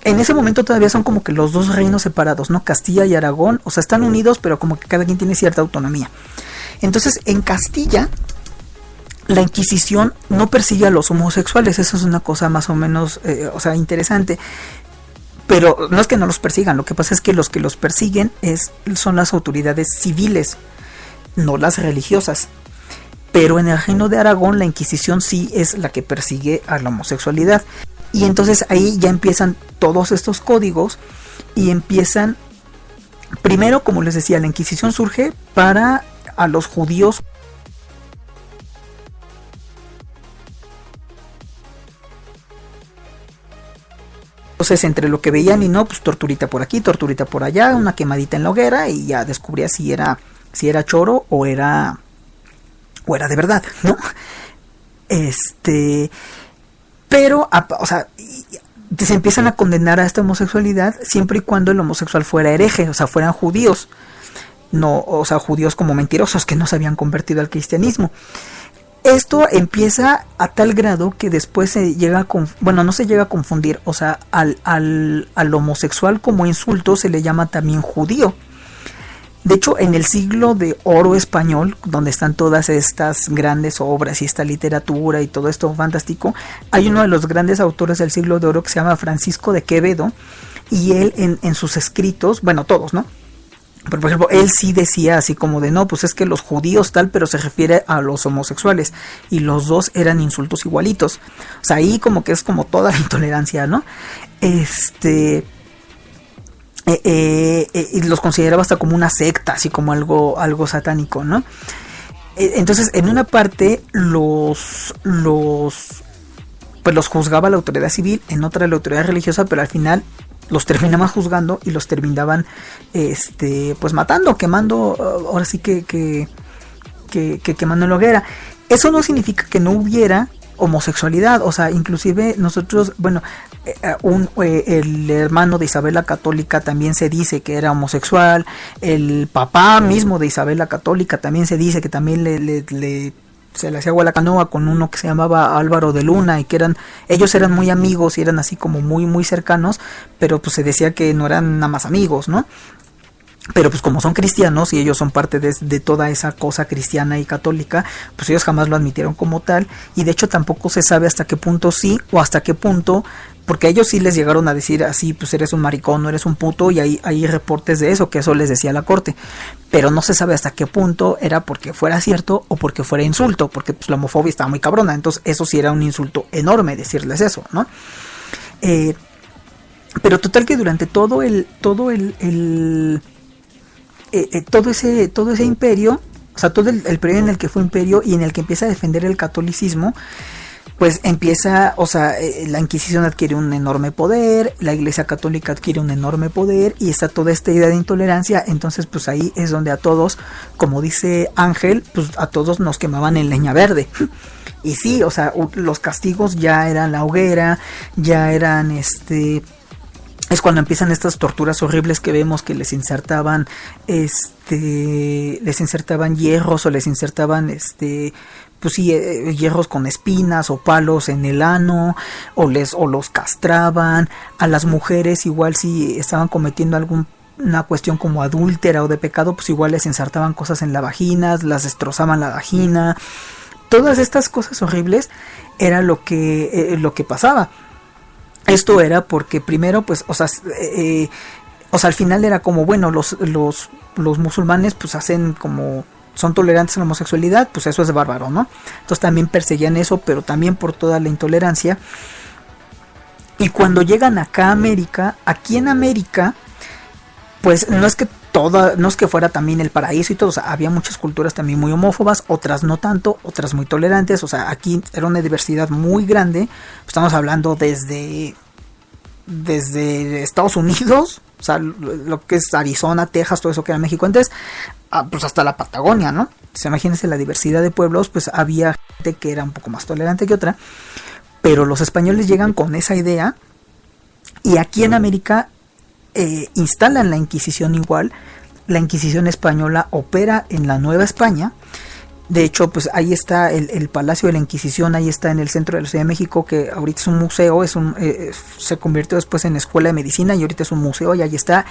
en ese momento todavía son como que los dos reinos separados, ¿no? Castilla y Aragón, o sea, están unidos, pero como que cada quien tiene cierta autonomía. Entonces, en Castilla, la Inquisición no persigue a los homosexuales, eso es una cosa más o menos, interesante. Pero no es que no los persigan, lo que pasa es que los persiguen son las autoridades civiles, no las religiosas. Pero en el reino de Aragón la Inquisición sí es la que persigue a la homosexualidad. Y entonces ahí ya empiezan todos estos códigos y empiezan, primero, como les decía, la Inquisición surge para a los judíos. Entonces, entre lo que veían y no, pues torturita por aquí, torturita por allá, una quemadita en la hoguera y ya descubría si era choro o era de verdad, ¿no? Pero, se empiezan a condenar a esta homosexualidad siempre y cuando el homosexual fuera hereje, o sea, fueran judíos, no, o sea, judíos como mentirosos que no se habían convertido al cristianismo. Esto empieza a tal grado que después se llega a no se llega a confundir, o sea, al homosexual como insulto se le llama también judío. De hecho, en el siglo de oro español, donde están todas estas grandes obras y esta literatura y todo esto fantástico, hay uno de los grandes autores del siglo de oro que se llama Francisco de Quevedo, y él en sus escritos, bueno, todos, ¿no? Pero, por ejemplo, él sí decía así como de no, pues es que los judíos tal, pero se refiere a los homosexuales, y los dos eran insultos igualitos. O sea, ahí como que es como toda la intolerancia, ¿no? Y los consideraba hasta como una secta, así como algo satánico, ¿no? Entonces, en una parte los juzgaba la autoridad civil, en otra la autoridad religiosa, pero al final los terminaban juzgando y los terminaban pues matando, quemando, ahora sí que quemando en la hoguera. Eso no significa que no hubiera homosexualidad, o sea, inclusive nosotros, el hermano de Isabel la Católica también se dice que era homosexual, el papá mismo de Isabel la Católica también se dice que también se le hacía agua a la canoa con uno que se llamaba Álvaro de Luna, y que ellos eran muy amigos y eran así como muy muy cercanos, pero pues se decía que no eran nada más amigos, ¿no? Pero pues como son cristianos y ellos son parte de toda esa cosa cristiana y católica, pues ellos jamás lo admitieron como tal, y de hecho tampoco se sabe hasta qué punto sí o hasta qué punto, porque a ellos sí les llegaron a decir así, pues eres un maricón, no eres un puto, y hay reportes de eso, que eso les decía la corte, pero no se sabe hasta qué punto era porque fuera cierto o porque fuera insulto, porque pues la homofobia estaba muy cabrona, entonces eso sí era un insulto enorme decirles eso, ¿no? Pero total que durante todo ese imperio, o sea, todo el periodo en el que fue imperio y en el que empieza a defender el catolicismo, pues empieza, o sea, la Inquisición adquiere un enorme poder, la Iglesia Católica adquiere un enorme poder, y está toda esta idea de intolerancia. Entonces pues ahí es donde a todos, como dice Ángel, pues a todos nos quemaban en leña verde. Y sí, o sea, los castigos ya eran la hoguera, ya eran es cuando empiezan estas torturas horribles que vemos, que les insertaban hierros, o les insertaban pues sí, hierros con espinas o palos en el ano, o los castraban. A las mujeres igual, si estaban cometiendo una cuestión como adúltera o de pecado, pues igual les insertaban cosas en la vagina, las destrozaban la vagina. Todas estas cosas horribles era lo que pasaba. Esto era porque primero, pues, al final era como, bueno, los musulmanes pues hacen como, son tolerantes a la homosexualidad, pues eso es bárbaro, ¿no? Entonces también perseguían eso, pero también por toda la intolerancia. Y cuando llegan acá a América, aquí en América, pues no es que fuera también el paraíso y todo, o sea, había muchas culturas también muy homófobas, otras no tanto, otras muy tolerantes, o sea, aquí era una diversidad muy grande. Estamos hablando desde Estados Unidos, o sea, lo que es Arizona, Texas, todo eso que era México antes, pues hasta la Patagonia, ¿no? Entonces, imagínense la diversidad de pueblos, pues había gente que era un poco más tolerante que otra, pero los españoles llegan con esa idea, y aquí en América instalan la Inquisición igual. La Inquisición española opera en la Nueva España. De hecho, pues ahí está el Palacio de la Inquisición, ahí está en el centro de la Ciudad de México, que ahorita es un museo, se convirtió después en escuela de medicina y ahorita es un museo y ahí está.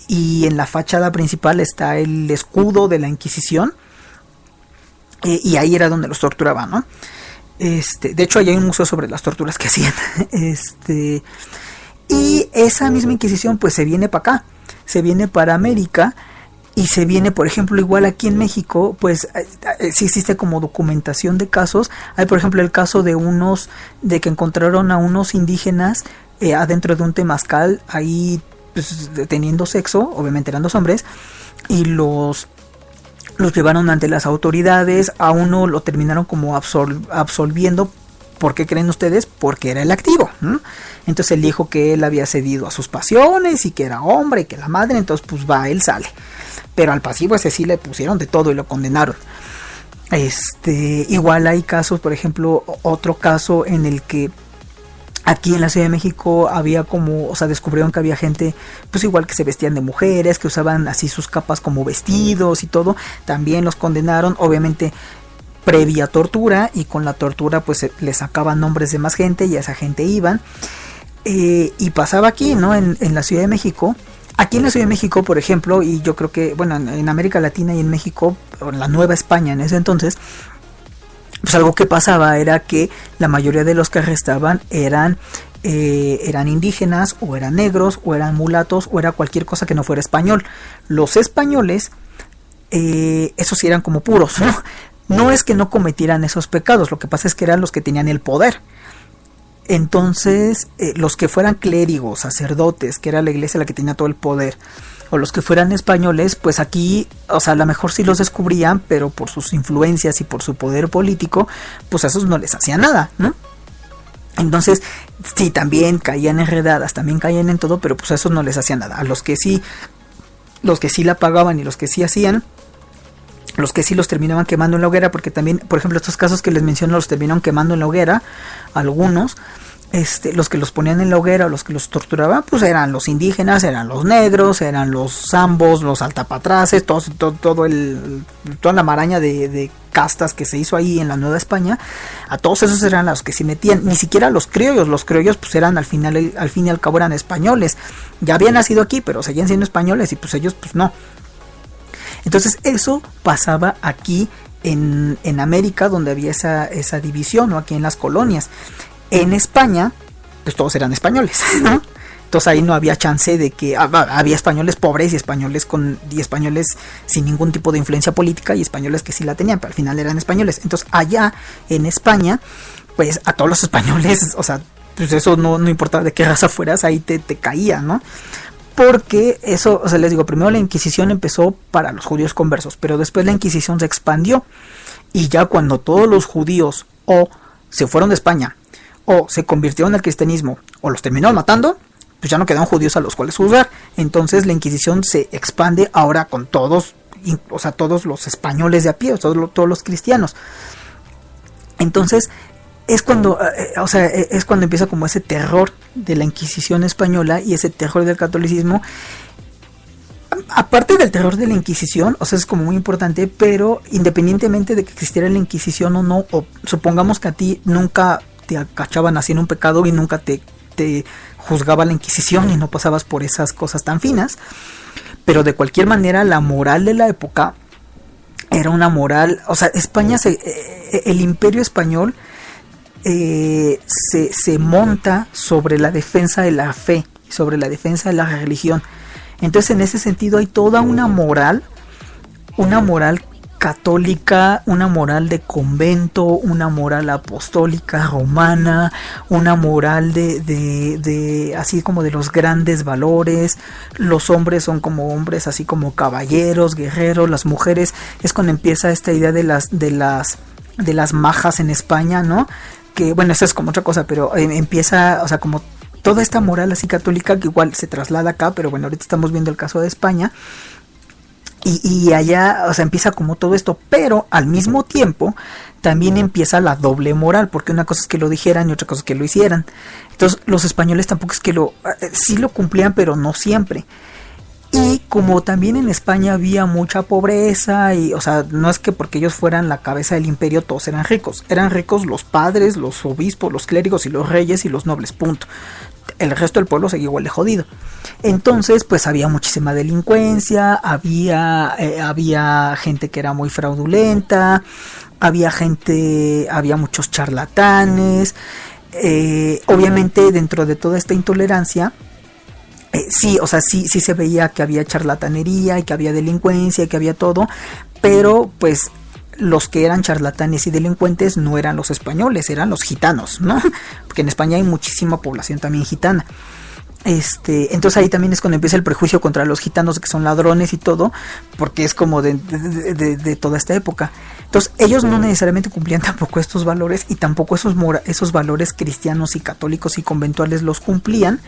Y en la fachada principal está el escudo de la Inquisición, y ahí era donde los torturaban, ¿no? De hecho, ahí hay un museo sobre las torturas que hacían. Y esa misma Inquisición pues se viene para acá, se viene para América. Y se viene, por ejemplo, igual aquí en México, pues sí existe como documentación de casos. Hay, por ejemplo, el caso de que encontraron a unos indígenas adentro de un temazcal, ahí pues, teniendo sexo, obviamente eran dos hombres, y los llevaron ante las autoridades. A uno lo terminaron como absolviendo. ¿Por qué creen ustedes? Porque era el activo, ¿no? Entonces él dijo que él había cedido a sus pasiones y que era hombre y que la madre, entonces pues él sale. Pero al pasivo ese sí le pusieron de todo y lo condenaron. Igual hay casos, por ejemplo, otro caso en el que aquí en la Ciudad de México había descubrieron que había gente, pues igual que se vestían de mujeres, que usaban así sus capas como vestidos y todo, también los condenaron, obviamente previa tortura, y con la tortura pues le sacaban nombres de más gente y a esa gente iban. Y pasaba aquí, ¿no? En la Ciudad de México. Aquí en la Ciudad de México, por ejemplo, y yo creo que, bueno, en América Latina y en México, o en la Nueva España en ese entonces, pues algo que pasaba era que la mayoría de los que arrestaban eran indígenas, o eran negros, o eran mulatos, o era cualquier cosa que no fuera español. Los españoles, esos sí eran como puros, ¿no? No es que no cometieran esos pecados, lo que pasa es que eran los que tenían el poder. Entonces, los que fueran clérigos, sacerdotes, que era la iglesia la que tenía todo el poder, o los que fueran españoles, pues aquí, a lo mejor sí los descubrían, pero por sus influencias y por su poder político, pues a esos no les hacía nada, ¿no? Entonces, sí, también caían en redadas, también caían en todo, pero pues a esos no les hacía nada. A los que sí la pagaban y los que sí hacían, los que sí los terminaban quemando en la hoguera, porque también, por ejemplo, estos casos que les menciono los terminaron quemando en la hoguera, algunos. Los que los ponían en la hoguera o los que los torturaban, pues eran los indígenas, eran los negros, eran los zambos, los altapatraces, toda la maraña de castas que se hizo ahí en la Nueva España. A todos esos eran los que se metían, ni siquiera los criollos pues eran al fin y al cabo eran españoles, ya habían nacido aquí, pero seguían siendo españoles y pues ellos pues no. Entonces eso pasaba aquí en América, donde había esa división, ¿no? Aquí en las colonias. En España, pues todos eran españoles, ¿no? Entonces ahí no había chance de que había españoles pobres y españoles sin ningún tipo de influencia política y españoles que sí la tenían, pero al final eran españoles. Entonces allá en España, pues a todos los españoles, pues eso no importaba de qué raza fueras, ahí te caía, ¿no? Porque eso, les digo, primero la Inquisición empezó para los judíos conversos, pero después la Inquisición se expandió, y ya cuando todos los judíos o se fueron de España, o se convirtieron al cristianismo, o los terminaron matando, pues ya no quedaron judíos a los cuales juzgar. Entonces la Inquisición se expande ahora con todos los españoles de a pie, todos los cristianos. Entonces es cuando empieza como ese terror de la Inquisición española y ese terror del catolicismo. Aparte del terror de la Inquisición, es como muy importante, pero independientemente de que existiera la Inquisición o no, o supongamos que a ti nunca te cachaban así en un pecado y nunca te juzgaba la Inquisición y no pasabas por esas cosas tan finas, pero de cualquier manera la moral de la época era una moral, España, el imperio español se monta sobre la defensa de la fe, sobre la defensa de la religión. Entonces en ese sentido hay toda una moral católica, una moral de convento, una moral apostólica romana, una moral de así como de los grandes valores. Los hombres son como hombres, así como caballeros, guerreros. Las mujeres, es cuando empieza esta idea de las majas en España, ¿no? Que bueno, eso es como otra cosa, pero empieza, como toda esta moral así católica que igual se traslada acá, pero bueno, ahorita estamos viendo el caso de España. Y allá, empieza como todo esto, pero al mismo tiempo también empieza la doble moral, porque una cosa es que lo dijeran y otra cosa es que lo hicieran. Entonces los españoles tampoco es que sí lo cumplían, pero no siempre. Y como también en España había mucha pobreza, y, o sea, no es que porque ellos fueran la cabeza del imperio todos eran ricos los padres, los obispos, los clérigos y los reyes y los nobles, punto. El resto del pueblo seguía igual de jodido. Entonces, pues había muchísima delincuencia, había gente que era muy fraudulenta, había muchos charlatanes. Obviamente, dentro de toda esta intolerancia, sí se veía que había charlatanería y que había delincuencia y que había todo, pero pues los que eran charlatanes y delincuentes no eran los españoles, eran los gitanos, ¿no? Porque en España hay muchísima población también gitana. Entonces ahí también es cuando empieza el prejuicio contra los gitanos, que son ladrones y todo, porque es como de toda esta época. Entonces ellos no necesariamente cumplían tampoco estos valores, y tampoco esos valores cristianos y católicos y conventuales los cumplían.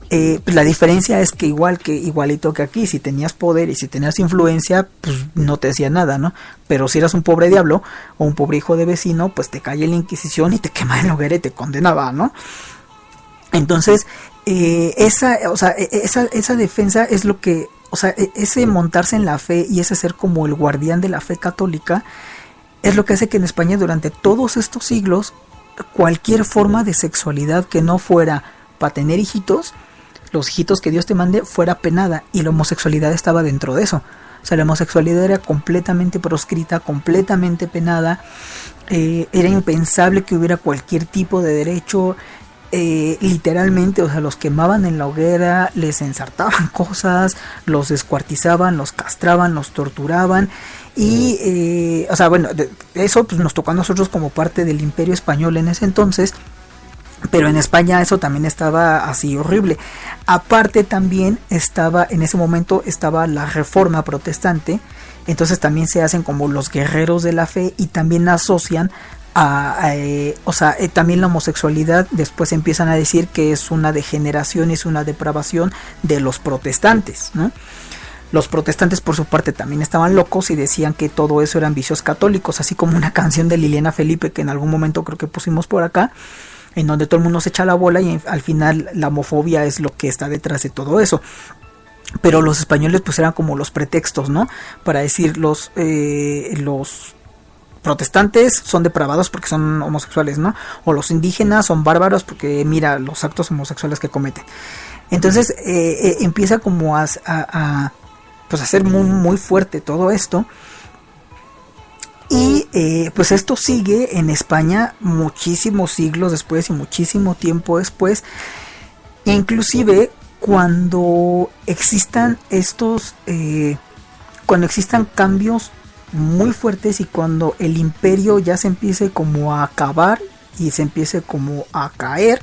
Pues la diferencia es que igualito que aquí, si tenías poder y si tenías influencia, pues no te decía nada, ¿no? Pero si eras un pobre diablo o un pobre hijo de vecino, pues te caía la Inquisición y te quemaba en la hoguera y te condenaba, ¿no? Entonces, esa defensa es lo que, o sea, ese montarse en la fe y ese ser como el guardián de la fe católica es lo que hace que en España durante todos estos siglos cualquier forma de sexualidad que no fuera para tener hijitos, los hijitos que Dios te mande, fuera penada, y la homosexualidad estaba dentro de eso. O sea, la homosexualidad era completamente proscrita, completamente penada. Era impensable que hubiera cualquier tipo de derecho. Literalmente, o sea, los quemaban en la hoguera, les ensartaban cosas, los descuartizaban, los castraban, los torturaban. Y, o sea, bueno, eso pues nos tocó a nosotros como parte del Imperio Español en ese entonces. Pero en España eso también estaba así horrible. Aparte también en ese momento estaba la Reforma Protestante. Entonces también se hacen como los guerreros de la fe y también asocian también la homosexualidad. Después empiezan a decir que es una degeneración, es una depravación de los protestantes, ¿no? Los protestantes por su parte también estaban locos y decían que todo eso eran vicios católicos, así como una canción de Liliana Felipe que en algún momento creo que pusimos por acá, en donde todo el mundo se echa la bola y al final la homofobia es lo que está detrás de todo eso. Pero los españoles pues eran como los pretextos, ¿no? Para decir los protestantes son depravados porque son homosexuales, ¿no? O los indígenas son bárbaros porque mira los actos homosexuales que cometen. Entonces empieza como a ser muy, muy fuerte todo esto. Y pues esto sigue en España muchísimos siglos después y muchísimo tiempo después. Inclusive cuando existan cuando existan cambios muy fuertes y cuando el imperio ya se empiece como a acabar y se empiece como a caer,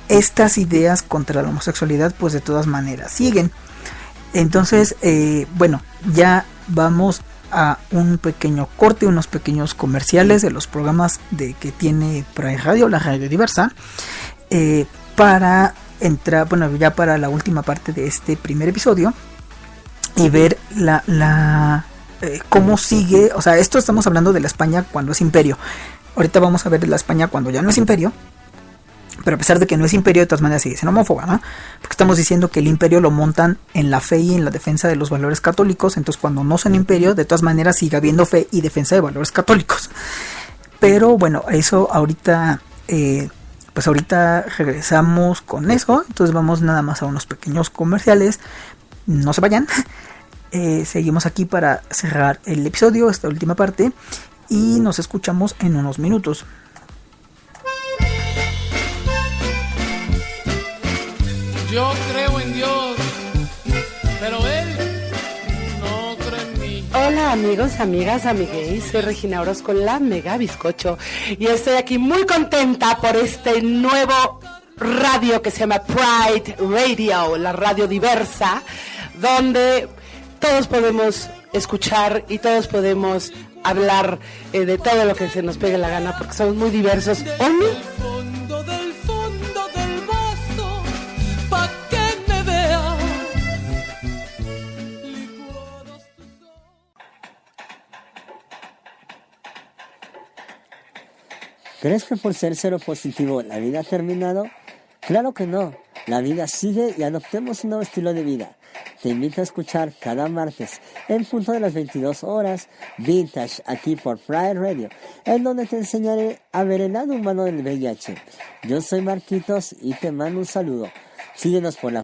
estas ideas contra la homosexualidad pues de todas maneras siguen. Entonces, bueno, ya vamos a un pequeño corte, unos pequeños comerciales de los programas que tiene Pride Radio, la radio diversa, para entrar, bueno, ya para la última parte de este primer episodio y ver cómo sigue. O sea, esto estamos hablando de la España cuando es imperio. Ahorita vamos a ver la España cuando ya no es imperio. Pero a pesar de que no es imperio, de todas maneras sigue siendo homófoba, ¿no? Porque estamos diciendo que el imperio lo montan en la fe y en la defensa de los valores católicos. Entonces cuando no son imperio, de todas maneras sigue habiendo fe y defensa de valores católicos. Pero bueno, eso ahorita, pues ahorita regresamos con eso. Entonces vamos nada más a unos pequeños comerciales. No se vayan. Seguimos aquí para cerrar el episodio, esta última parte. Y nos escuchamos en unos minutos. Yo creo en Dios, pero Él no cree en mí. Hola amigos, amigas, amigues, soy Regina Orozco, la Mega Bizcocho, y estoy aquí muy contenta por este nuevo radio que se llama Pride Radio, la radio diversa, donde todos podemos escuchar y todos podemos hablar de todo lo que se nos pegue la gana, porque somos muy diversos. ¿O no? Del fondo del vaso, pa' que me vea. ¿Crees que por ser cero positivo la vida ha terminado? Claro que no. La vida sigue y adoptemos un nuevo estilo de vida. te invito a escuchar cada martes en punto de las 22 horas Vintage aquí por Pride Radio, en donde te enseñaré a ver el lado humano del VIH. Yo soy Marquitos y te mando un saludo. Síguenos por la